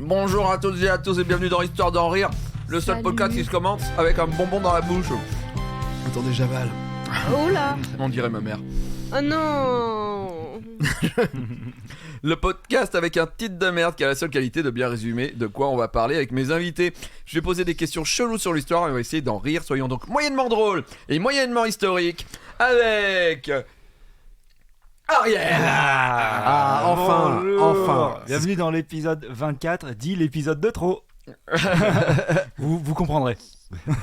Bonjour à toutes et à tous et bienvenue dans Histoire d'en rire, le seul podcast qui se commence avec un bonbon dans la bouche. Attendez, j'avale. Oh là. On dirait ma mère. Oh non. Le podcast avec un titre de merde qui a la seule qualité de bien résumer de quoi on va parler avec mes invités. Je vais poser des questions cheloues sur l'histoire et on va essayer d'en rire. Soyons donc moyennement drôles et moyennement historiques avec... Ariel. Enfin. Bienvenue dans l'épisode 24, dit l'épisode de trop. vous comprendrez.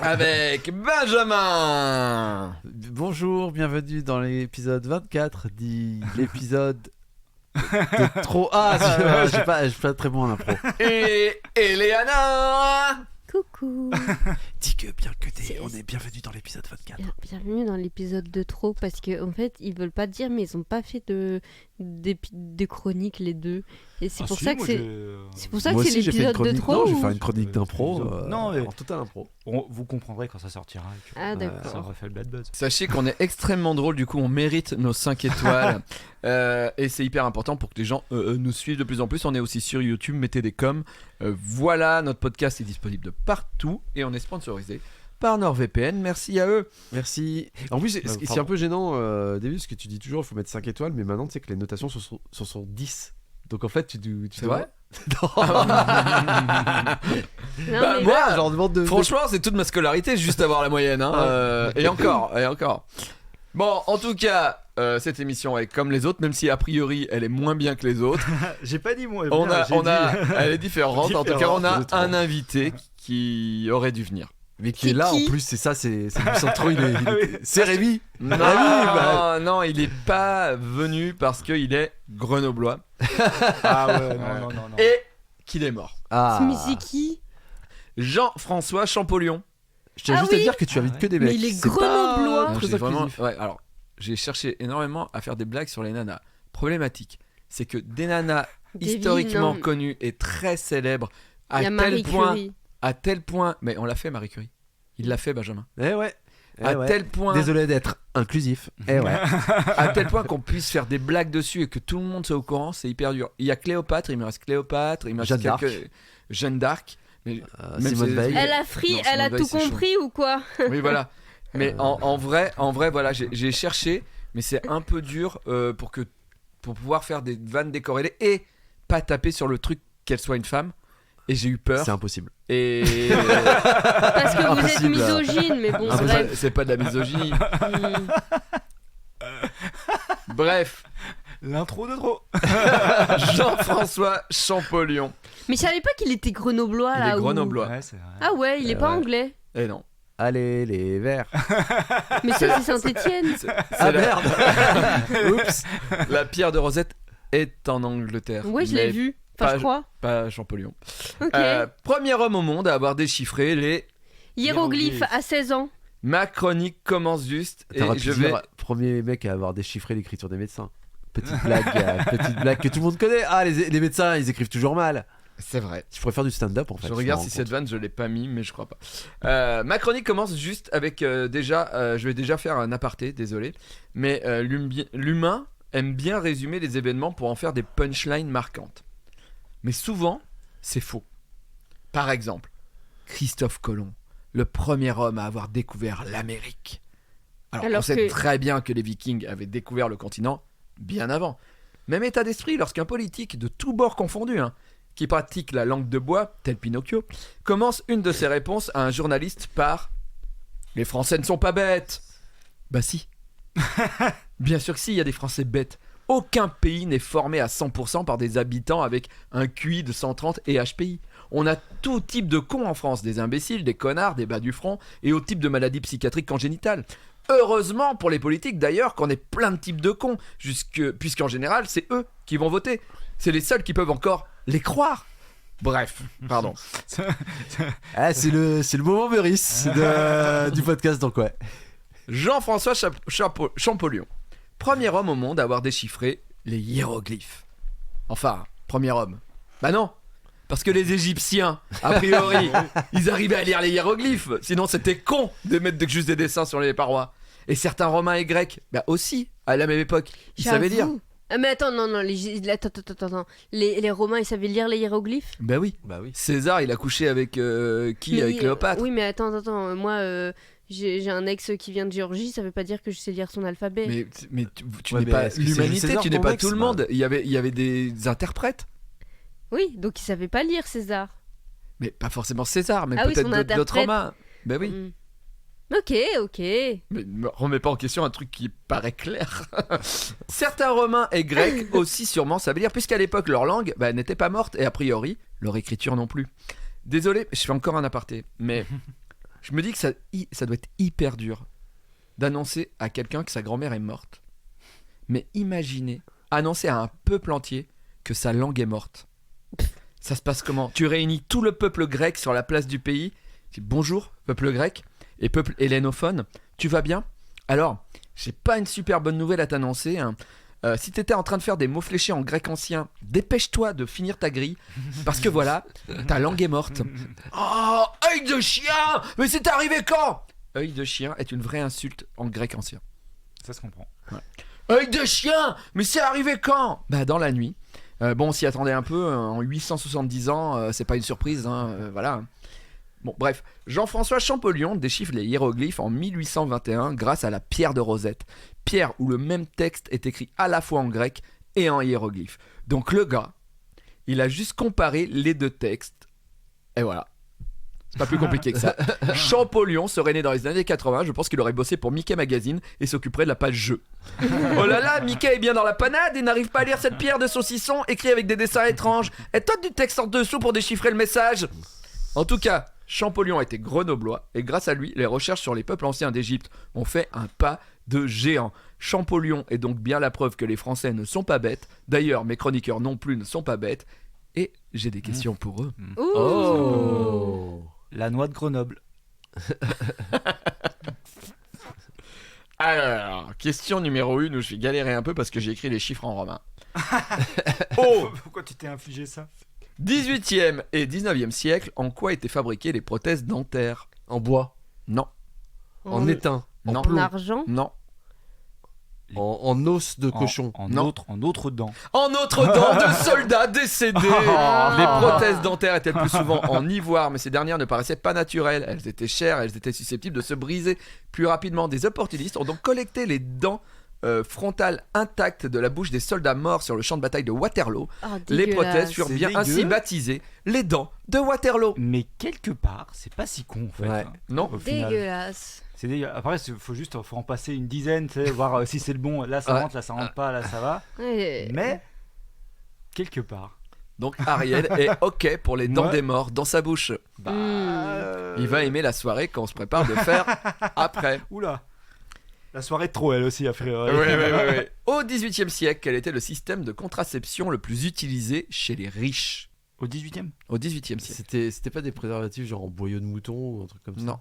Avec Benjamin. Bonjour, bienvenue dans l'épisode 24, dit l'épisode de trop... je suis pas très bon en impro. Et Eleana. Coucou. Dis que bien que on est bienvenue dans l'épisode 24. Bienvenue dans l'épisode de trop parce que en fait ils veulent pas dire mais ils ont pas fait de chroniques les deux et c'est pour ça que c'est pour ça que c'est l'épisode de trop. Non, je vais faire une chronique d'impro. Non, mais en total impro. Vous comprendrez quand ça sortira. Ah d'accord. Ça aurait fait le bad buzz. Sachez qu'on est extrêmement drôle, du coup on mérite nos 5 étoiles. Et c'est hyper important pour que les gens nous suivent de plus en plus. On est aussi sur YouTube, mettez des coms. Voilà, notre podcast est disponible de partout et on est sponsorisé par NordVPN. Merci à eux. Merci. En plus, c'est un peu gênant, David, parce que tu dis toujours il faut mettre 5 étoiles, mais maintenant tu sais que les notations sont 10. Donc en fait, tu C'est vrai. Non, mais moi, genre demande de... franchement, c'est toute ma scolarité, juste avoir la moyenne. Hein, et encore. Bon, en tout cas, cette émission est comme les autres, même si a priori elle est moins bien que les autres. J'ai pas dit moi. Elle est différente. En tout cas, on a un invité qui aurait dû venir. Mais qui est là en plus, c'est ça, c'est du centre, c'est Rémi. Non, il est pas venu parce qu'il est grenoblois. Ah ouais, non. Et qu'il est mort. mais c'est qui? Jean-François Champollion. Je tiens juste à dire que tu invites que des mecs. Mais il est grenoblois. Pas très J'ai vraiment... inclusif. ouais, alors, j'ai cherché énormément à faire des blagues sur les nanas. Problématique, c'est que des nanas David, historiquement non. connues et très célèbres Il y a Marie Curie. à tel point, mais on l'a fait Marie Curie. Il l'a fait Benjamin. Tel point, Désolé d'être inclusif. à tel point qu'on puisse faire des blagues dessus et que tout le monde soit au courant, c'est hyper dur. Il y a Cléopâtre, il me reste Cléopâtre, il me reste Jeanne d'Arc. Mais même Simone c'est- Veil. Elle a Non, elle a Simone tout Veil, c'est chaud. compris ou quoi? Oui, voilà. Mais en vrai, voilà, j'ai cherché, mais c'est un peu dur pour pouvoir faire des vannes décorrélées et pas taper sur le truc qu'elle soit une femme. Et j'ai eu peur. C'est impossible. Et Parce que vous êtes Impossible. misogyne, mais bon bref. c'est pas de la misogynie. Bref, L'intro de trop. Jean-François Champollion. Mais je savais pas qu'il était grenoblois Il là. est ou- grenoblois. Ouais, c'est vrai. Ah ouais, il est pas Ouais. anglais. Et non. Allez, les verts. Mais ça c'est Saint-Étienne. C'est Ah la- merde. Oups. La pierre de Rosette est en Angleterre. Ouais, je mais l'ai vu. Enfin, pas- je crois. Pas Champollion. Ok. Premier homme au monde à avoir déchiffré les... Hiéroglyphe à 16 ans. Ma chronique commence juste et T'aurais pu je vais... dire premier mec à avoir déchiffré l'écriture des médecins. Petite blague que tout le monde connaît. Ah, les médecins, ils écrivent toujours mal. C'est vrai. Je pourrais faire du stand-up en fait. Je me regarde rends si compte. cette vanne je l'ai pas mis, mais je crois pas. Ma chronique commence juste avec je vais déjà faire un aparté, désolé, mais l'humain aime bien résumer les événements pour en faire des punchlines marquantes. Mais souvent, c'est faux. Par exemple, Christophe Colomb, le premier homme à avoir découvert l'Amérique. Alors on sait très bien que les Vikings avaient découvert le continent bien avant. Même état d'esprit lorsqu'un politique de tous bords confondus, qui pratique la langue de bois, tel Pinocchio, commence une de ses réponses à un journaliste par « Les Français ne sont pas bêtes !» Bah si. Bien sûr que si, il y a des Français bêtes. Aucun pays n'est formé à 100% par des habitants avec un QI de 130 et HPI. On a tout type de cons en France, des imbéciles, des connards, des bas du front et au type de maladies psychiatriques congénitales. Heureusement pour les politiques d'ailleurs qu'on ait plein de types de cons, puisqu'en général c'est eux qui vont voter. C'est les seuls qui peuvent encore les croire. Bref, pardon. Ah, c'est le moment Meurice du podcast, donc ouais. Jean-François Champollion, premier homme au monde à avoir déchiffré les hiéroglyphes. Enfin, premier homme. Bah non, parce que les Égyptiens, a priori, ils arrivaient à lire les hiéroglyphes. Sinon, c'était con de mettre juste des dessins sur les parois. Et certains Romains et Grecs, bah aussi, à la même époque, ils savaient lire. Ah, mais attends, non, attends. Les Romains, ils savaient lire les hiéroglyphes? Bah oui. César, il a couché avec qui? Avec Cléopâtre. Oui, mais attends. Moi, j'ai un ex qui vient de Géorgie, ça veut pas dire que je sais lire son alphabet. Mais tu n'es pas l'humanité, tu n'es pas tout le monde. Il y avait des interprètes. Oui, donc il savait pas lire César. Mais pas forcément César, mais oui, son peut-être d'autres interprète. Romains. Bah oui. Ok. Mais ne me remets pas en question un truc qui paraît clair. Certains Romains et Grecs aussi sûrement savent lire, puisqu'à l'époque leur langue n'était pas morte et a priori leur écriture non plus. Désolé, je fais encore un aparté, mais je me dis que ça doit être hyper dur d'annoncer à quelqu'un que sa grand-mère est morte. Mais imaginez annoncer à un peuple entier que sa langue est morte. Ça se passe comment? Tu réunis tout le peuple grec sur la place du pays. Tu dis bonjour, peuple grec. Et peuple hellénophone, tu vas bien? Alors, j'ai pas une super bonne nouvelle à t'annoncer. Hein. Si t'étais en train de faire des mots fléchés en grec ancien, dépêche-toi de finir ta grille. Parce que voilà, ta langue est morte. Oh, œil de chien! Mais c'est arrivé quand? Œil de chien est une vraie insulte en grec ancien. Ça se comprend. Ouais. Œil de chien! Mais c'est arrivé quand? Dans la nuit. On s'y attendait un peu. En 870 ans, c'est pas une surprise. Hein, voilà. Bon, bref, Jean-François Champollion déchiffre les hiéroglyphes en 1821 grâce à la pierre de Rosette. Pierre où le même texte est écrit à la fois en grec et en hiéroglyphes. Donc le gars, il a juste comparé les deux textes. Et voilà. C'est pas plus compliqué que ça. Champollion serait né dans les années 80. Je pense qu'il aurait bossé pour Mickey Magazine et s'occuperait de la page jeu. Oh là là, Mickey est bien dans la panade et n'arrive pas à lire cette pierre de saucisson écrite avec des dessins étranges. Et toi du texte en dessous pour déchiffrer le message. En tout cas, Champollion était grenoblois et grâce à lui, les recherches sur les peuples anciens d'Égypte ont fait un pas de géant. Champollion est donc bien la preuve que les Français ne sont pas bêtes. D'ailleurs, mes chroniqueurs non plus ne sont pas bêtes. Et j'ai des questions pour eux. Oh. La noix de Grenoble. Alors, question numéro 1 où je vais galérer un peu parce que j'ai écrit les chiffres en romain. Oh, pourquoi tu t'es infligé ça? 18e et 19e siècle, en quoi étaient fabriquées les prothèses dentaires? En bois. Non. En étain. Non. En argent. Non. En os de cochon. En Non. autre dent. En autre dent de soldats décédés. Les prothèses dentaires étaient le plus souvent en ivoire, mais ces dernières ne paraissaient pas naturelles. Elles étaient chères, elles étaient susceptibles de se briser plus rapidement. Des opportunistes ont donc collecté les dents frontales intactes de la bouche des soldats morts sur le champ de bataille de Waterloo. Les prothèses furent bien ainsi baptisées les dents de Waterloo. Mais quelque part, c'est pas si con en fait. Ouais. Hein, Non. au final. Dégueulasse. C'est dégueulasse. Après, faut en passer une dizaine, tu sais, voir si c'est le bon. Là, ça rentre, là, ça rentre pas, là, ça va. Ouais. Mais, quelque part. Donc Ariel est OK pour les dents des morts dans sa bouche. Il va aimer la soirée qu'on se prépare de faire après. Oula. La soirée de trop, elle aussi, a priori. Ouais. Au XVIIIe siècle, quel était le système de contraception le plus utilisé chez les riches? Au 18e? Au XVIIIe siècle. C'était pas des préservatifs genre en boyau de mouton ou un truc comme ça? Non.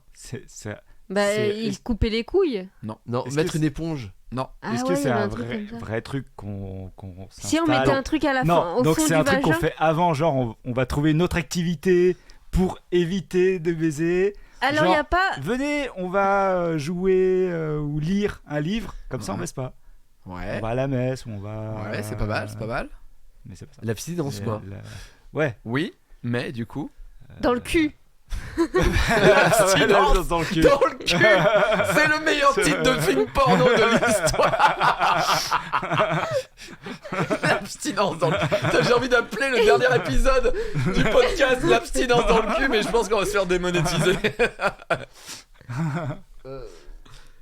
Il coupait les couilles. Non, Est-ce mettre que une éponge. Non. Ah Est-ce ouais, que il y c'est avait un truc comme ça. vrai truc qu'on Si on s'installe mettait un truc à la fin, Non, au donc fond c'est du un truc qu'on vagin. fait avant, genre on va trouver une autre activité pour éviter de baiser. Alors il Genre, y a pas. Venez, on va jouer ou lire un livre, comme ça on baisse pas. Ouais. On va à la messe, ou on va... Ouais, c'est pas mal, c'est pas mal. Mais c'est pas ça. L'abstinence, quoi. Ouais. Oui, mais du coup. Dans le cul. L'abstinence dans le cul. dans le cul. C'est le meilleur titre de film porno de l'histoire. L'abstinence dans le cul. Putain, j'ai envie d'appeler le dernier épisode du podcast l'abstinence dans le cul, mais je pense qu'on va se faire démonétiser.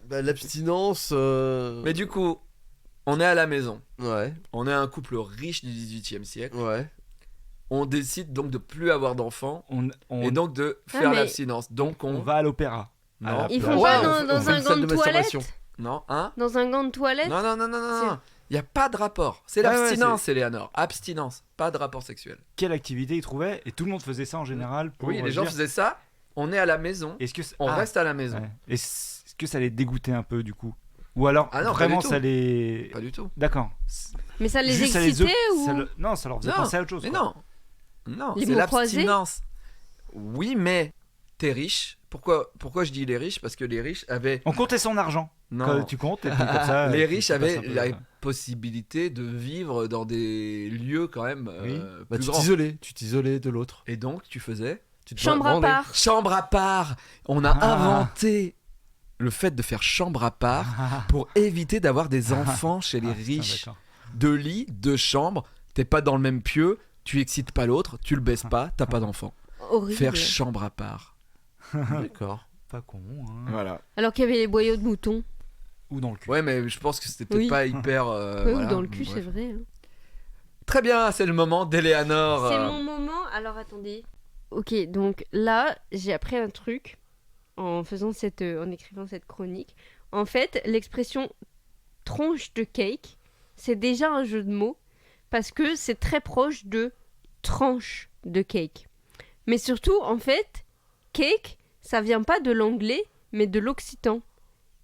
L'abstinence. Mais du coup, on est à la maison. Ouais. On est un couple riche du XVIIIe siècle. Ouais. On décide donc de plus avoir d'enfants et On donc de faire mais- l'abstinence. Donc on va à l'opéra. Non. Ils Ouais, font pas on dans fait un une gant salle de de toilette. masturbation. Non, hein? Dans un gant de toilette. Non. Il n'y a pas de rapport. C'est Ouais, ouais, l'abstinence, Eleanor. Abstinence, pas de rapport sexuel. Quelle activité ils trouvaient? Et tout le monde faisait ça en général. Pour Oui, les gens dire, faisaient ça. On est à la maison. Est-ce que On reste à la maison. ouais. Est-ce que ça les dégoûtait un peu du coup? Ou alors Ah non, pas vraiment du tout. ça les... Pas du tout. D'accord. Mais ça les Juste, excitait ou Non, ça leur faisait Non, penser à autre chose. Mais quoi. non, Les c'est mots croisés l'abstinence. Oui, mais t'es riche. Pourquoi je dis les riches? Parce que les riches avaient. On comptait son argent. Non. Quand tu comptes et puis comme ça. Les tu riches passes avaient un peu, possibilité de vivre dans des lieux quand même Bah, plus tu grands. t'isolais de l'autre. Et donc, tu faisais Chambre à part. chambre à part. On a inventé le fait de faire chambre à part pour éviter d'avoir des enfants chez les riches. D'accord. 2 lits, 2 chambres, t'es pas dans le même pieu, tu excites pas l'autre, tu le baisses pas, t'as pas d'enfant. Horrible. Faire chambre à part. D'accord. Pas con, hein. Voilà. Alors qu'il y avait les boyaux de mouton. Ou dans le cul. Ouais, mais je pense que c'était peut-être Oui. pas hyper. Ouais, voilà. ou dans le cul, Bref. c'est vrai. hein. Très bien, c'est le moment d'Eleanor. C'est mon moment. Alors attendez. Ok, donc là, j'ai appris un truc en écrivant cette chronique. En fait, l'expression tronche de cake, c'est déjà un jeu de mots parce que c'est très proche de tranche de cake. Mais surtout, en fait, cake, ça vient pas de l'anglais, mais de l'occitan,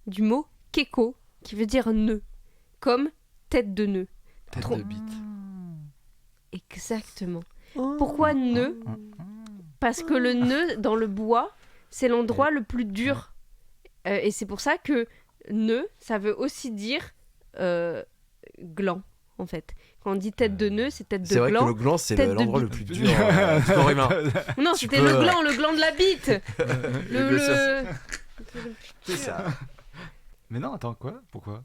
du mot keko, qui veut dire nœud, comme tête de nœud. Tête Tron- de bite. Exactement. Pourquoi nœud ? Parce que le nœud dans le bois, c'est l'endroit le plus dur. Et c'est pour ça que nœud, ça veut aussi dire gland, en fait. Quand on dit tête de nœud, c'est tête C'est de vrai que gland. le gland, c'est tête de l'endroit le bite. plus dur du corps humain. Non, Tu c'était peux, le gland de la bite. Bien sûr. C'est ça. Mais non, attends, quoi ? Pourquoi ?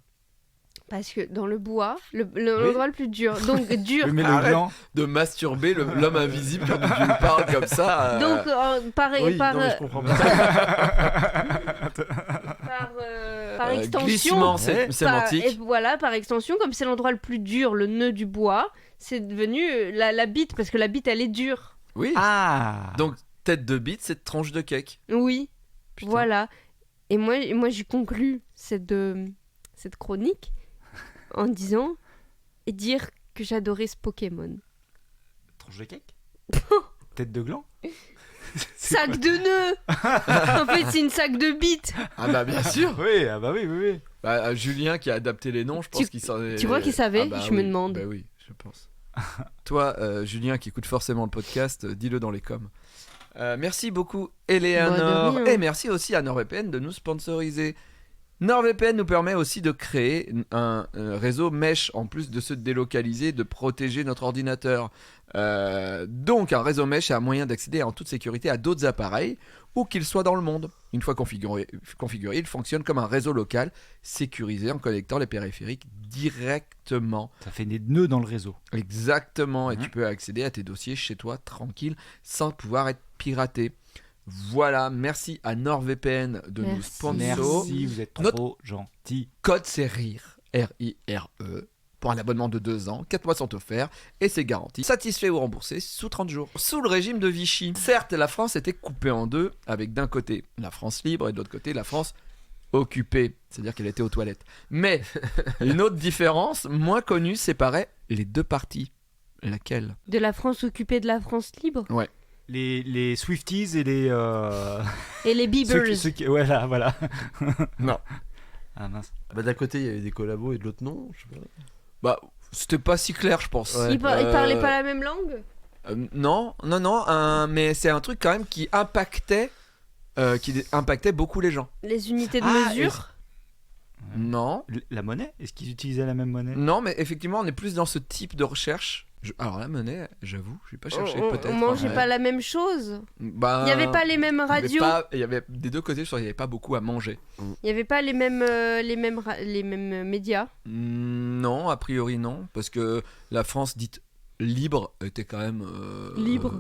Parce que dans le bois, l'endroit le plus dur. Donc dur. Mais le Arrête. gland. De masturber l'homme invisible quand tu lui parles comme ça. Donc par comprends pas. par extension. Glissement sémantique. Et voilà, par extension, comme c'est l'endroit le plus dur, le nœud du bois, c'est devenu la bite, parce que la bite, elle est dure. Oui. Ah. Donc, tête de bite, c'est tranche de cake. Oui, Putain. voilà. Et moi j'ai conclu cette chronique en disant et dire que j'adorais ce Pokémon. Tronche de cake. Tête de gland. Sac de nœud. En fait, c'est une sac de bite. Ah bah bien sûr. Oui, ah bah oui. Bah, Julien qui a adapté les noms, je pense qu'il s'en est... Tu crois qu'il savait ? Ah bah Je oui. me demande. Bah oui, je pense. Toi, Julien qui écoute forcément le podcast, dis-le dans les coms. Merci beaucoup Eleanor. Bah, de rien. Et merci aussi à NordVPN de nous sponsoriser. NordVPN nous permet aussi de créer un réseau mesh en plus de se délocaliser, de protéger notre ordinateur. Donc un réseau mesh a un moyen d'accéder en toute sécurité à d'autres appareils où qu'ils soient dans le monde. Une fois configuré, il fonctionne comme un réseau local sécurisé en connectant les périphériques directement. Ça fait des nœuds dans le réseau. Exactement, et tu peux accéder à tes dossiers chez toi tranquille sans pouvoir être piraté. Voilà, merci à NordVPN de nous Merci. sponsor. Merci, vous êtes Notre- trop gentil. Code c'est RIRE, R-I-R-E, pour un abonnement de 2 ans, 4 mois sont offerts et c'est garanti. Satisfait ou remboursé sous 30 jours. Sous le régime de Vichy. Certes, la France était coupée en deux, avec d'un côté la France libre et de l'autre côté la France occupée, c'est-à-dire qu'elle était aux toilettes. Mais une autre différence, moins connue, séparait les deux parties. Laquelle ? De la France occupée de la France libre. Les Swifties et les... Et les Biebers. Voilà. Non. Ah mince. Bah, d'un côté, il y avait des collabos et de l'autre, non. Je sais pas. Bah, c'était pas si clair, je pense. Ouais. Ils parlaient pas la même langue ? Non, mais c'est un truc quand même qui impactait beaucoup les gens. Les unités de Ah, mesure ? Non, La monnaie ? Est-ce qu'ils utilisaient la même monnaie ? non, mais effectivement, on est plus dans ce type de recherche. Alors la monnaie, j'avoue, je vais pas chercher peut-être. On mangeait ouais. pas la même chose. Bah, Il y avait pas les mêmes radios. Il y avait des deux côtés, je crois qu'il y avait pas beaucoup à manger. Il y avait pas les mêmes médias. Non, a priori non, parce que la France dite libre était quand même Libre.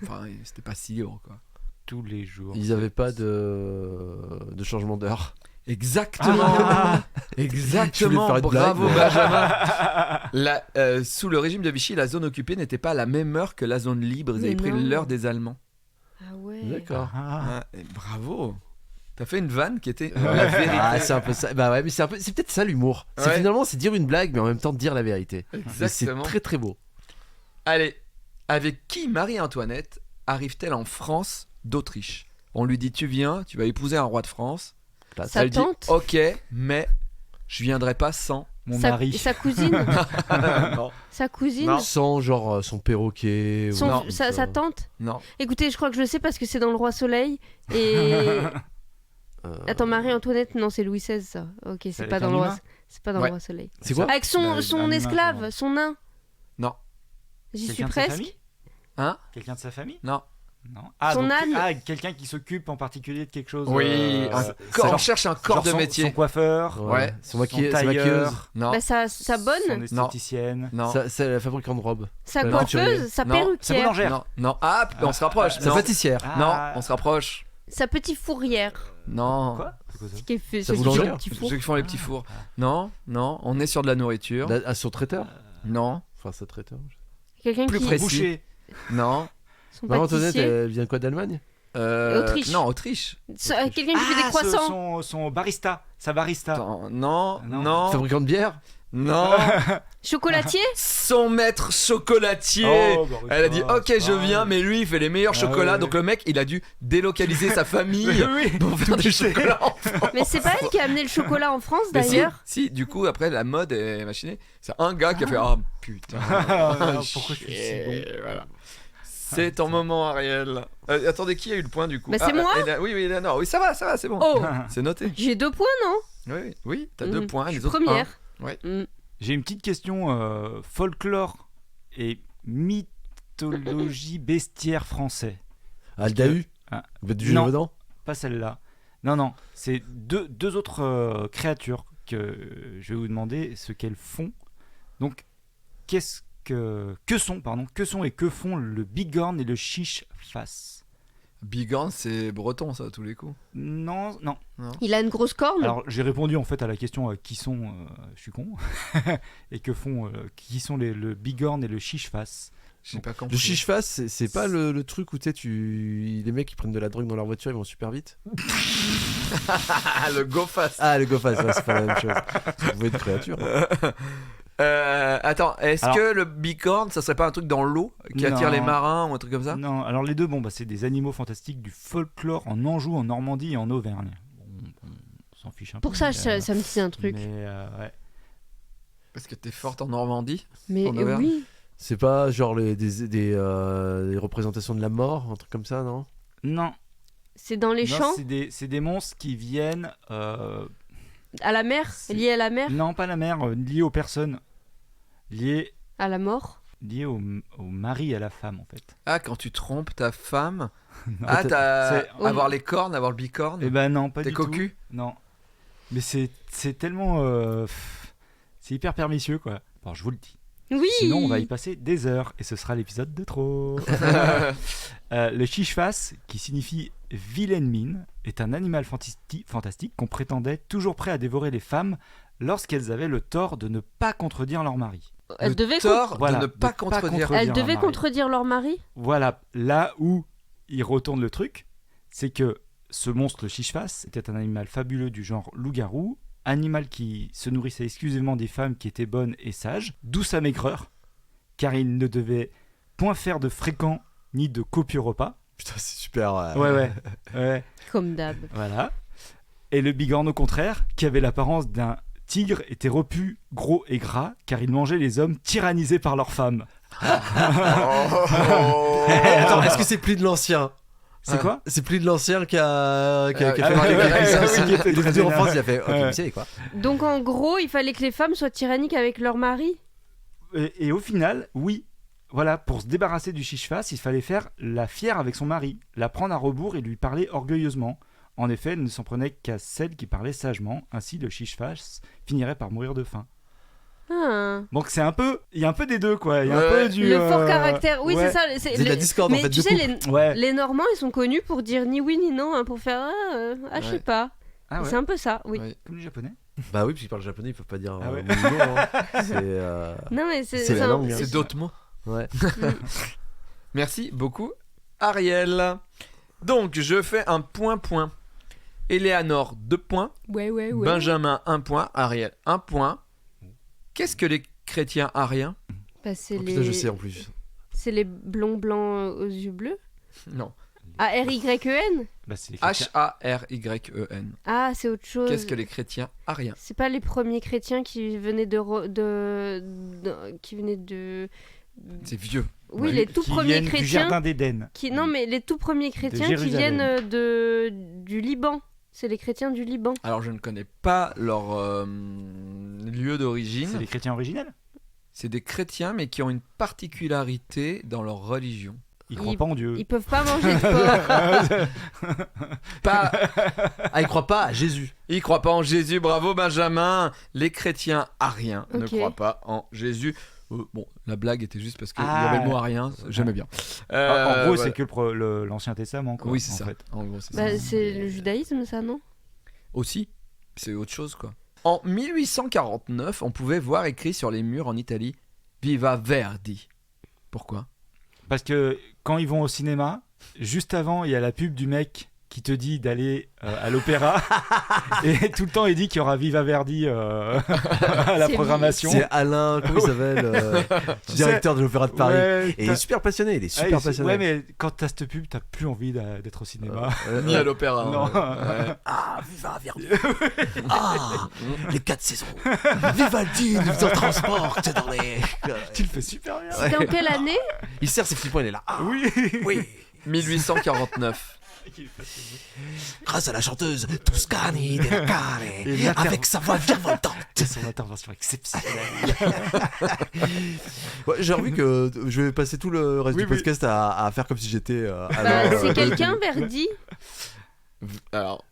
Enfin, c'était pas si libre quoi. Tous les jours. Ils avaient pas de changement d'heure. Exactement, exactement. Je voulais faire une Bravo blague, Benjamin. Sous le régime de Vichy, la zone occupée n'était pas à la même heure que la zone libre. Ils Mais avaient pris non. l'heure des Allemands. Ah ouais. D'accord. Ah, et bravo. T'as fait une vanne qui était la vérité. Ah, c'est un peu ça. Bah ouais, mais c'est peut-être ça l'humour. C'est Ouais. finalement, c'est dire une blague, mais en même temps dire la vérité. Et c'est Exactement. très très beau. Allez, avec qui Marie-Antoinette arrive-t-elle en France d'Autriche ? On lui dit tu viens, tu vas épouser un roi de France. Sa Elle dit tante ok, mais je viendrai pas sans. Mon sa, mari. sa cousine non, Sa cousine Non. Sans genre son perroquet. Son- ou Non. sa tante non. Écoutez, je crois que je le sais parce que c'est dans Le Roi Soleil. Et Attends, Marie-Antoinette, non, c'est Louis XVI, ça. Ok, c'est avec pas dans un le humain roi. C'est pas dans Ouais. le roi Soleil. C'est quoi Avec son Un humain, esclave, comment son nain. Non. J'y suis Quelqu'un de sa presque. famille Hein? Quelqu'un de sa famille Non. Non. Son donc, âne. Quelqu'un qui s'occupe en particulier de quelque chose. Oui, on cherche un corps genre de son- métier. Son coiffeur. Ouais. Son son tailleur. maquilleuse. Non. Bah, sa Son bonne, esthéticienne. Non. C'est la fabricante de robes. sa Non, coiffeuse, sa Non. Sa perruquière, boulangère. Non. Non. Ah, on se rapproche. Sa Non. pâtissière. Non, Ah. on se rapproche. sa petite fourrière. Non. Quoi C'est quoi ça Qui fait Sa ceux qui boulangère. font le petit four. Ceux qui font les petits fours. Non, non, on est sur de la nourriture. Son traiteur. Non, Enfin, sa traiteur. Quelqu'un Plus qui. précis. Boucher. non. Son Marie-Antoinette, pâtissier. elle vient quoi d'Allemagne Autriche. Non, Autriche. Quelqu'un qui fait des croissants. Son barista. Sa barista. Attends, non, Non. non, Fabricant de bière. non. Chocolatier. Son maître chocolatier. Oh, bah, Elle a dit oh, ok c'est je pas viens vrai. mais lui il fait les meilleurs Ah chocolats ouais. donc le mec il a dû délocaliser sa famille Oui, pour faire tout du quitter. chocolat en France. Mais c'est pas elle qui a amené le chocolat en France Mais si, d'ailleurs. si, du coup après la mode est machinée. C'est un gars qui a fait ah putain. Ah, pourquoi je suis si chier, voilà. C'est ton moment Ariel. Attendez qui a eu le point du coup? Bah, c'est moi. Oui oui Eleanor. Oui ça va c'est bon. Oh, C'est noté. j'ai 2 points, non? Oui oui, oui t'as 2 points Je les suis autres première. J'ai une petite question folklore et mythologie bestiaire français. Aldahu. Ah. Du jeu Non. dedans. Pas celle-là. Non, c'est deux autres créatures que je vais vous demander ce qu'elles font. Donc, que sont et que font le bigorne et le chiche-face? Bigorne c'est breton ça à tous les coups. Non. Il a une grosse corne. Alors, j'ai répondu en fait à la question qui sont, je suis con, et que font, qui sont le bigorne et le chiche-face. J'ai pas compris. Le chiche-face, c'est pas le truc où les mecs qui prennent de la drogue dans leur voiture, ils vont super vite. Ah le go fast. Ah, le go-face, ouais, c'est pas la même chose. Ça pouvait être créature. Attends, est-ce Alors- que le bicorne, ça serait pas un truc dans l'eau qui attire Non. les marins ou un truc comme ça? Non, alors les deux, c'est des animaux fantastiques du folklore en Anjou, en Normandie et en Auvergne. On s'en fiche un peu. Pour ça, mais, ça me dit un truc. Mais, ouais. Parce que t'es forte en Normandie. Mais en Auvergne. oui. C'est pas genre des représentations de la mort, un truc comme ça, non? Non, C'est dans les non, champs, c'est des monstres qui viennent. à la mer, c'est- lié à la mer, Non, pas la mer, liés aux personnes. Liés à la mort. au mari et à la femme, en fait. Ah, quand tu trompes ta femme. Non. Ah, t'as. c'est- Avoir les cornes, avoir le bicorne. Eh ben non, pas T'es du cocu. tout. Non. Mais c'est tellement. C'est hyper pernicieux, quoi. Bon, je vous le dis. Oui. Sinon, on va y passer des heures et ce sera l'épisode de trop. Le chiche-face, qui signifie vilaine mine, est un animal fantastique qu'on prétendait toujours prêt à dévorer les femmes lorsqu'elles avaient le tort de ne pas contredire leur mari. Elle Le devait, tort Voilà, de ne de pas pas contredire. elle leur devait mari. contredire leur mari. Voilà, là où il retourne le truc, c'est que ce monstre le chiche-face était un animal fabuleux du genre loup-garou, animal qui se nourrissait exclusivement des femmes qui étaient bonnes et sages, d'où sa maigreur, car il ne devait point faire de fréquents ni de copieux repas. Putain, c'est super. Ouais, Comme d'hab. voilà. Et le bigorne, au contraire, qui avait l'apparence d'un tigre, était repu, gros et gras, car il mangeait les hommes tyrannisés par leurs femmes. Attends, est-ce que c'est plus de l'ancien? C'est quoi? C'est plus de l'ancien qui a fait ouais, parler ouais, quelqu'un, ça ouais, aussi. qui était Il est très venu en énervé. France, il a fait. Ok, Ouais. vous savez quoi? Donc en gros, il fallait que les femmes soient tyranniques avec leur mari. Et au final, oui. Voilà, pour se débarrasser du chiche-face, il fallait faire la fière avec son mari, la prendre à rebours et lui parler orgueilleusement. En effet, elle ne s'en prenait qu'à celle qui parlait sagement. Ainsi, le chiche-face finirait par mourir de faim. Ah. Donc c'est un peu, il y a un peu des deux, quoi. Il y a un Ouais. peu du Le fort caractère. Oui, ouais. c'est ça. C'est de la discorde en Mais fait. tu de sais, couple. Ouais. les Normands, ils sont connus pour dire ni oui ni non, hein, pour faire je sais Ouais. pas. Ah ouais. C'est un peu ça, oui. Ouais. Comme les Japonais. Bah oui, parce qu'ils parlent japonais, ils peuvent pas dire Ah ouais. oui ou non, hein. C'est. Non mais c'est C'est la un- langue, hein. C'est d'autres mots. Ouais. Merci beaucoup, Ariel. Donc, je fais un point. Eleanor, 2 points. Ouais. Benjamin, 1 point. Ariel, 1 point. Qu'est-ce que les chrétiens ariens? Bah, c'est Oh, les... putain, je sais en plus. C'est les blonds blancs aux yeux bleus. Non. A-R-Y-E-N. Bah, c'est les chrétiens. H-A-R-Y-E-N. Ah, c'est autre chose. Qu'est-ce que les chrétiens ariens? C'est pas les premiers chrétiens qui venaient qui venaient de... C'est vieux. Oui, Qui- les tout qui premiers viennent du chrétiens. jardin d'Éden. Non, mais les tout premiers chrétiens qui Jérusalem. viennent du Liban. C'est les chrétiens du Liban. Alors je ne connais pas leur lieu d'origine. C'est les chrétiens originels. C'est des chrétiens mais qui ont une particularité dans leur religion. Ils croient pas en Dieu. Ils peuvent pas manger de porc. Pas, Ah, il croit pas à Jésus. ils croient pas en Jésus, bravo Benjamin. Les chrétiens ariens ne Ok. croient pas en Jésus. Bon, la blague était juste parce qu'il y Ah. avait le mot arien, j'aimais bien. En gros, voilà. c'est que l'Ancien Testament. Quoi, Oui, c'est en ça. fait. En gros, c'est Bah, ça. c'est le judaïsme, ça, non? Aussi, c'est autre chose quoi. En 1849, on pouvait voir écrit sur les murs en Italie Viva Verdi. Pourquoi? Parce que quand ils vont au cinéma, juste avant, il y a la pub du mec qui te dit d'aller à l'opéra. Et tout le temps, il dit qu'il y aura Viva Verdi à la C'est programmation. C'est Alain, comment il s'appelle Tu directeur de l'Opéra de Paris. Ouais, Et il est super passionné, il est Ah, super passionné. ouais, mais quand t'as cette pub, t'as plus envie d'être au cinéma. Ni à l'opéra. Non. Ouais. Ah, Viva Verdi. Ah, les 4 saisons. Vivaldi nous en transporte dans les... Tu le fais super bien. C'était en quelle année? Il serre ses petits poings, il est là. Ah, Oui. oui. 1849. Grâce à la chanteuse Toscani della Cane, Et l'inter- avec sa voix virevoltante. Son intervention exceptionnelle. Ouais, j'ai envie que je vais passer tout le reste Oui, du oui. podcast à faire comme si j'étais Bah, c'est quelqu'un, Verdi? Alors,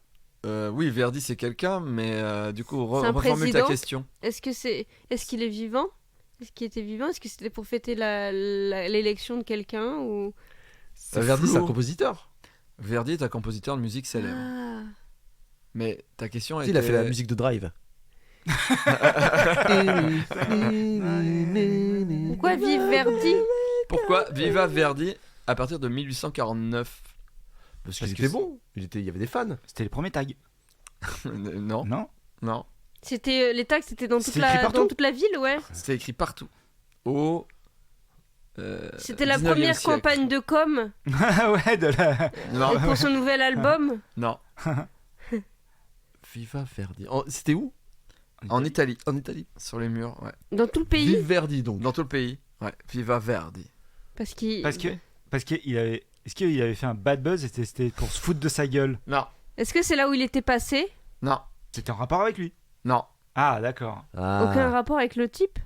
oui, Verdi c'est quelqu'un, mais du coup, C'est un reformule ta président question. Est-ce qu'il est vivant? Est-ce qu'il était vivant? Est-ce que c'était pour fêter l'élection de quelqu'un ou... Verdi, c'est un flou. compositeur. Verdi est un compositeur de musique célèbre. Ah. Mais ta question Il était... a fait la musique de Drive. Pourquoi vive Verdi? Pourquoi Viva Verdi à partir de 1849? Parce Parce qu'il que était bon. Il y avait des fans. C'était les premiers tags. Non, Non. non. C'était les taxes, c'était dans toute C'est écrit partout dans toute la ville, ouais. C'était écrit partout. Au... C'était la 19e première siècle. campagne de com Ouais, de la. Non, pour son nouvel album. non. Viva Verdi. C'était où? En Italie. En Italie. Sur les murs, ouais. Dans tout le pays. Vive Verdi, donc. Dans tout le pays. Ouais. Viva Verdi. Parce qu'il... Parce qu'il avait. Est-ce qu'il avait fait un bad buzz et c'était pour se foutre de sa gueule? Non, Est-ce que c'est là où il était passé? non, C'était en rapport avec lui. non. Ah, d'accord. Ah. Aucun rapport avec le type?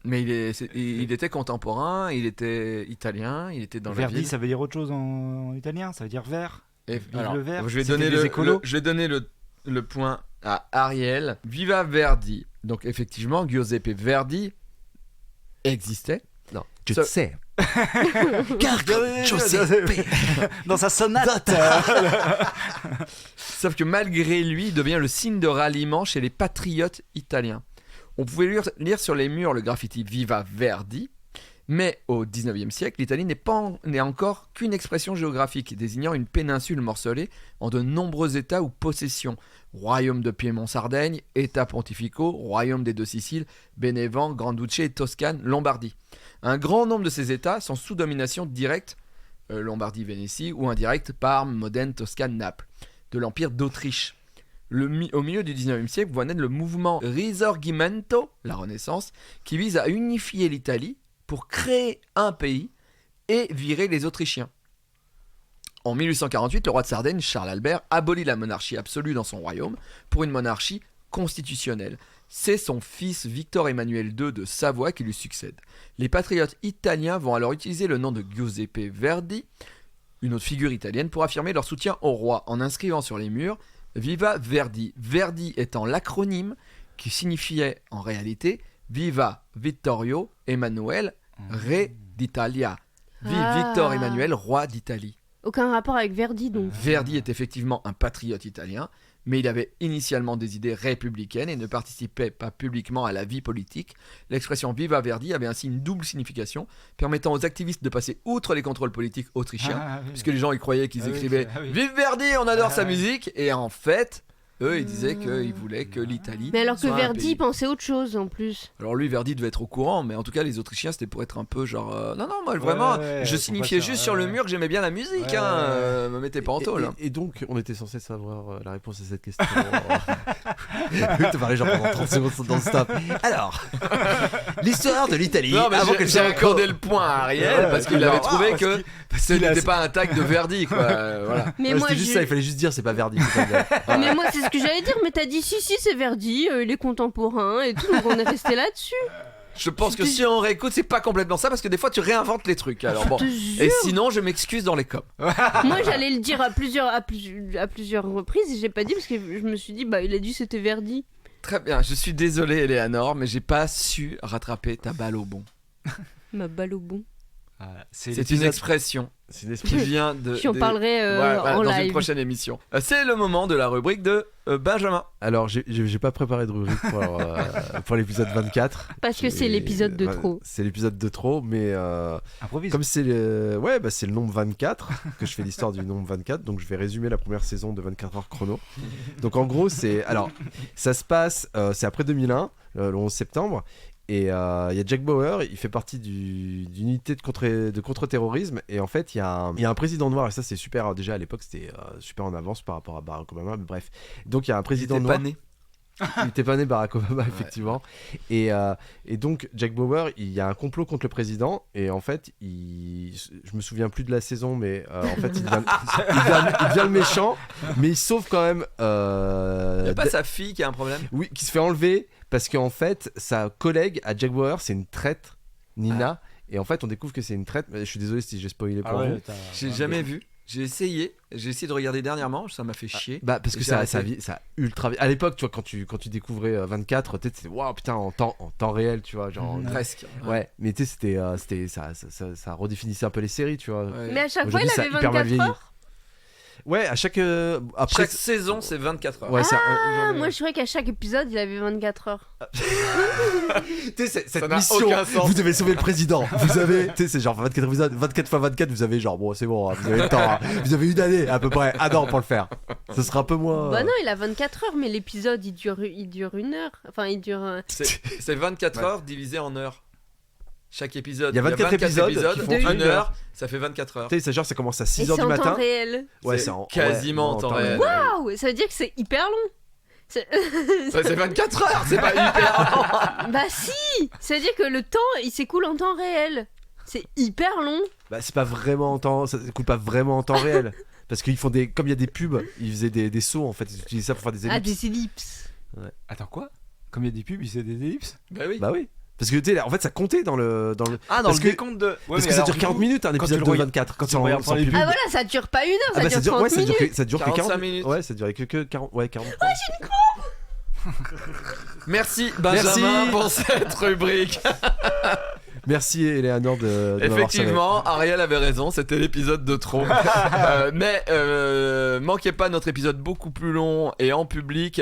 Mais il était contemporain, il était italien, il était dans la Verdi, ville. ça veut dire autre chose en italien. Ça veut dire vert. Et, Vive le vert. je vais C'était donner des écolos. je vais donner le point à Ariel. Viva Verdi. Donc effectivement, Giuseppe Verdi existait. Non, je Ça- sais. Car Giuseppe. Dans sa sonate. Sauf que malgré lui, il devient le signe de ralliement chez les patriotes italiens. On pouvait lire sur les murs le graffiti Viva Verdi, mais au 19e siècle, l'Italie n'est encore qu'une expression géographique désignant une péninsule morcelée en de nombreux États ou possessions. Royaume de Piémont-Sardaigne, États pontificaux, Royaume des deux Siciles, Bénévent, Grand-Duché, Toscane, Lombardie. Un grand nombre de ces États sont sous domination directe, Lombardie-Vénétie, ou indirecte, Parme, Modène, Toscane, Naples, de l'Empire d'Autriche. Au milieu du 19e siècle voit naître le mouvement Risorgimento, la Renaissance, qui vise à unifier l'Italie pour créer un pays et virer les Autrichiens. En 1848, le roi de Sardaigne, Charles Albert, abolit la monarchie absolue dans son royaume pour une monarchie constitutionnelle. C'est son fils Victor-Emmanuel II de Savoie qui lui succède. Les patriotes italiens vont alors utiliser le nom de Giuseppe Verdi, une autre figure italienne, pour affirmer leur soutien au roi en inscrivant sur les murs Viva Verdi, Verdi étant l'acronyme qui signifiait en réalité Viva Vittorio Emanuele Re d'Italia. Vive Ah. Victor Emmanuel, roi d'Italie. Aucun rapport avec Verdi, donc. Verdi est effectivement un patriote italien, mais il avait initialement des idées républicaines et ne participait pas publiquement à la vie politique. L'expression Viva Verdi avait ainsi une double signification, permettant aux activistes de passer outre les contrôles politiques autrichiens, Ah, oui. puisque les gens y croyaient qu'ils Ah oui, écrivaient ah oui. Vive Verdi, on adore Ah sa oui. musique, et en fait, Eux, ils disaient qu'ils voulaient que l'Italie. Mais alors que soit un Verdi pays. pensait autre chose en plus. Alors lui, Verdi devait être au courant, mais en tout cas, les Autrichiens, c'était pour être un peu genre. Non, moi vraiment, je faut signifiais pas faire, juste sur le mur que j'aimais bien la musique. Ouais, Me mettez pas en tôle. Et donc, on était censé savoir la réponse à cette question. Tu parlais genre pendant 30 secondes dans le stop. Alors, l'histoire de l'Italie. Non, mais avant que j'ai accordé le point à Ariel parce qu'il avait trouvé que ce qu'il a- n'était pas un tag de Verdi, quoi. Voilà. Mais Ouais, moi, c'était juste ça, il fallait juste dire c'est pas Verdi. c'est pas mais moi, c'est ce que j'allais dire. Mais t'as dit si, c'est Verdi, il est contemporain et tout. Donc on est resté là-dessus. Je pense que si on réécoute, c'est pas complètement ça parce que des fois, tu réinventes les trucs. Alors bon. Je te jure. Et sinon, je m'excuse dans les coms. Moi, j'allais le dire à plusieurs reprises et j'ai pas dit parce que je me suis dit, bah, il a dit c'était Verdi. Très bien, je suis désolé, Eleanor, mais j'ai pas su rattraper ta balle au bon. Ma balle au bon. Ah, C'est une l'épisode- expression C'est une qui vient de. J'en des- parlerai Ouais, en dans live. une prochaine émission. C'est le moment de la rubrique de Benjamin. Alors, j'ai pas préparé de rubrique pour l'épisode 24. Parce que c'est l'épisode de trop. C'est l'épisode de trop, mais Improvise. comme c'est c'est le nombre 24 que je fais l'histoire du nombre 24, donc je vais résumer la première saison de 24 heures chrono. Donc en gros, ça se passe, c'est après 2001, le 11 septembre. Et il y a Jack Bauer, il fait partie d'une unité de contre-terrorisme. Et en fait, il y a un président noir, et ça c'est super. Déjà à l'époque, c'était super en avance par rapport à Barack Obama. Mais bref, donc il y a un président T'es noir. pas né. Il était pas né Barack Obama, effectivement. Et donc, Jack Bauer, il y a un complot contre le président. Et en fait, je me souviens plus de la saison, mais en fait, il devient le méchant. Mais il sauve quand même. Il y a pas sa fille qui a un problème. Oui, qui se fait enlever parce qu'en fait, sa collègue à Jack Bauer, c'est une traître, Nina. Et en fait, on découvre que c'est une traître. Je suis désolé si j'ai spoilé pour Ah vous. ouais, J'ai jamais vu. J'ai essayé de regarder dernièrement, ça m'a fait chier. Bah parce que J'ai ça arrêté. a ultra à l'époque, tu vois, quand tu découvrais 24, tu sais, c'était waouh putain en temps réel, tu vois, genre Presque. ouais, mais tu sais c'était ça redéfinissait un peu les séries, tu vois. Ouais. Mais à chaque fois, Aujourd'hui, il ça a avait hyper mal 24 vieilli. heures. Ouais, à chaque après Chaque saison, c'est 24 heures. ouais, c'est Ah, moi, je croyais qu'à chaque épisode, il avait 24 heures. tu sais Ça cette n'a mission, aucun sens. vous devez sauver le président. Vous avez tu sais c'est genre 24 épisodes, 24 fois 24, vous avez genre bon, c'est bon, hein, vous avez le temps. Hein. Vous avez une année à peu près. Ah non, pour le faire. Ce sera un peu moins Bah non, il a 24 heures, mais l'épisode, il dure 1 heure. Enfin, il dure... C'est 24 heures divisé en heures. Chaque épisode. Il y a 24 épisodes qui font une une heure, ça fait 24 heures. tu sais, c'est genre ça commence à Et 6h c'est du en matin. temps réel. Ouais, C'est en quasiment en temps réel. Waouh, ça veut dire que c'est hyper long. C'est- Ouais, c'est 24 heures, c'est pas hyper long. Bah si, ça veut dire que le temps, il s'écoule en temps réel. C'est hyper long. Bah, c'est pas vraiment en temps, ça coule pas vraiment en temps réel. Parce qu'ils font comme il y a des pubs, ils faisaient des sauts en fait, ils utilisaient ça pour faire des Ah, ellipses. des ellipses. Attends, quoi? Comme il y a des pubs, il fait des ellipses? Bah oui. Bah oui. Parce que tu sais, en fait ça comptait dans le. Ah, dans parce le que- décompte de. parce que ça dure 40 minutes un quand épisode tu le de regardes- 24. quand tu c'est le en- regardes sans sur les pub. Ah voilà, ça dure pas 1 heure, Ah ça bah dure 30 minutes. ça dure que 45 40 minutes. Ouais, ça durait que 40. Ouais, 40. Merci Benjamin Merci. pour cette rubrique. Merci Eleanor de m'avoir servi. Effectivement, Ariel avait raison, c'était l'épisode de trop. Mais manquez pas notre épisode beaucoup plus long et en public,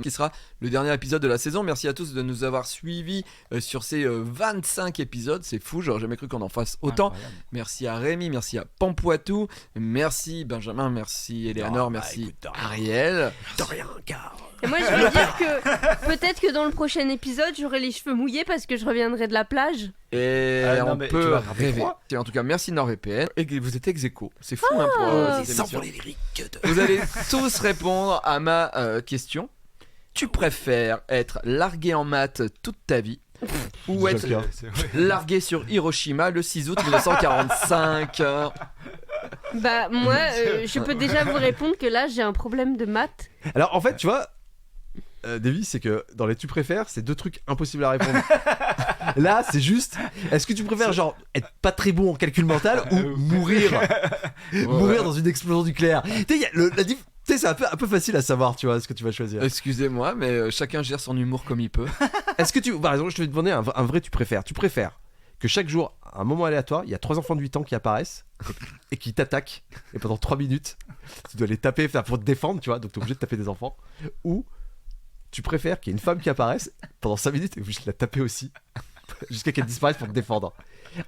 qui sera le dernier épisode de la saison. Merci à tous de nous avoir suivis sur ces 25 épisodes. C'est fou, j'aurais jamais cru qu'on en fasse autant. Incroyable. Merci à Rémi, merci à Pampoitou, merci Benjamin, merci Eleanor, Oh, bah, merci écoute, de rien. Ariel. De rien, car. Et moi, je veux dire que peut-être que dans le prochain épisode, j'aurai les cheveux mouillés parce que je reviendrai de la plage. Et non, on mais tu peut vas attraper rêver. froid. Et en tout cas, merci NordVPN. Et que vous êtes ex aequo. C'est fou hein, pour cette Sans émission. pour les lyriques de. Vous allez tous répondre à ma question. Tu préfères être largué en maths toute ta vie ou être Joker. C'est vrai. largué sur Hiroshima le 6 août 1945? Bah moi, je peux déjà vous répondre que là, j'ai un problème de maths. Alors en fait, tu vois, Davy, c'est que dans les tu préfères, c'est 2 trucs impossibles à répondre. Là, c'est juste, est-ce que tu préfères genre être pas très bon en calcul mental ou mourir mourir dans une explosion nucléaire? Tu sais, il y a la diff. Tu sais, c'est un peu facile à savoir, tu vois, ce que tu vas choisir. Excusez-moi, mais chacun gère son humour comme il peut. Est-ce que par exemple, je vais te demander un vrai tu préfères. Tu préfères que chaque jour, à un moment aléatoire, il y a 3 enfants de 8 ans qui apparaissent et qui t'attaquent, et pendant 3 minutes, tu dois les taper pour te défendre, tu vois, donc t'es obligé de taper des enfants. Ou tu préfères qu'il y ait une femme qui apparaisse pendant 5 minutes et que je la taper aussi, jusqu'à qu'elle disparaisse pour te défendre.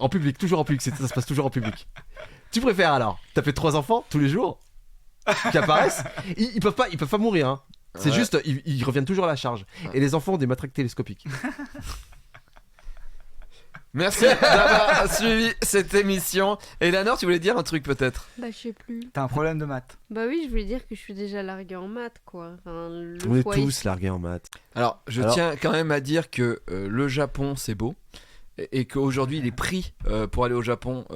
En public, toujours en public, ça se passe toujours en public. Tu préfères alors taper 3 enfants tous les jours qui apparaissent, ils peuvent pas mourir, hein. C'est Ouais. juste, ils reviennent toujours à la charge. Ouais. Et les enfants ont des matraques télescopiques. Merci d'avoir suivi cette émission. Eleanor, tu voulais dire un truc peut-être? Bah, je sais plus. T'as un problème de maths. Bah oui, je voulais dire que je suis déjà larguée en maths, quoi. Enfin, le On est choix tous largués en maths. Alors, je Alors- tiens quand même à dire que le Japon, c'est beau. Et qu'aujourd'hui, les prix pour aller au Japon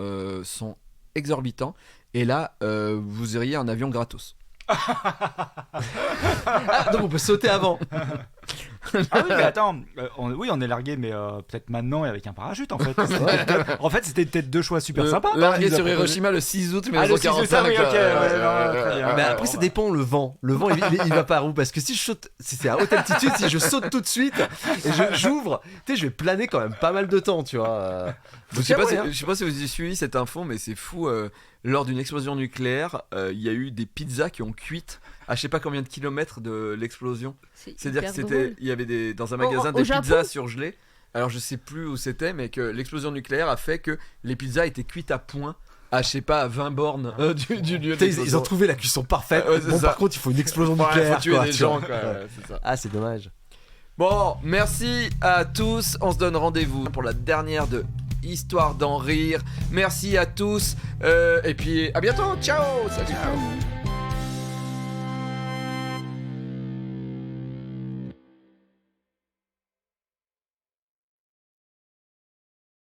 sont exorbitants. Et là, vous iriez en avion gratos. Ah, donc on peut sauter avant. Ah oui, mais attends, on est largué, mais peut-être maintenant et avec un parachute en fait. En fait, c'était peut-être deux choix super sympas. Largué Il nous a sur proposé. Hiroshima le 6 août Ah, le 6 août, 1945. oui, ok, ouais, non, très bien. Mais après, ça dépend le vent. Le vent, il va par où? Parce que si je saute, si c'est à haute altitude, si je saute tout de suite et j'ouvre, tu sais, je vais planer quand même pas mal de temps, tu vois. Je sais pas si vous avez suivi cette info, mais c'est fou. Lors d'une explosion nucléaire, il y a eu des pizzas qui ont cuit à je sais pas combien de kilomètres de l'explosion. C'est-à-dire que c'était, il y avait dans un magasin au des Japon pizzas surgelées. Alors je sais plus où c'était, mais que l'explosion nucléaire a fait que les pizzas étaient cuites à point. À je sais pas, à 20 bornes du lieu Putain, d'explosion. ils ont trouvé la cuisson parfaite. Ouais, c'est Bon, ça. par contre, il faut une explosion Ouais, nucléaire. faut tuer quoi, des tu vois. gens, quoi. Ouais, c'est ça. Ah, c'est dommage. Bon, merci à tous. On se donne rendez-vous pour la dernière de Histoire d'en rire. Merci à tous. Et puis à bientôt. Ciao. Salut.